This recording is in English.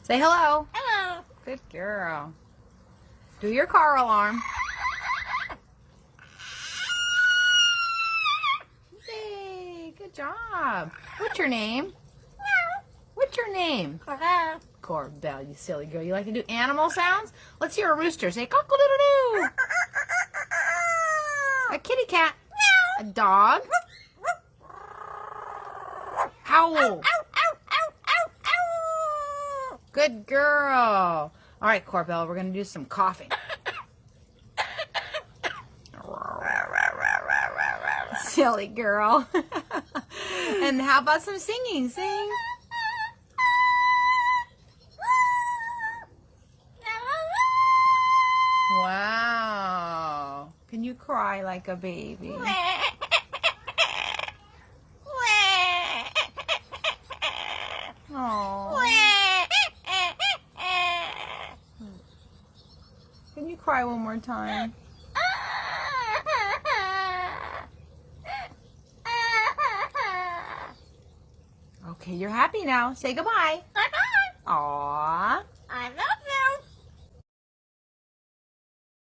Say hello. Hello. Good girl. Do your car alarm. Yay, good job. What's your name? What's your name? Hello. Corbell, you silly girl. You like to do animal sounds? Let's hear a rooster. Say cock-a-doodle-doo. A kitty cat. A dog. Howl. Good girl. All right, Corbell, we're going to do some coughing. Silly girl. And how about some singing? Sing. Wow. Can you cry like a baby? Oh. Can you cry one more time? Okay, you're happy now. Say goodbye. Bye-bye. Aww. I love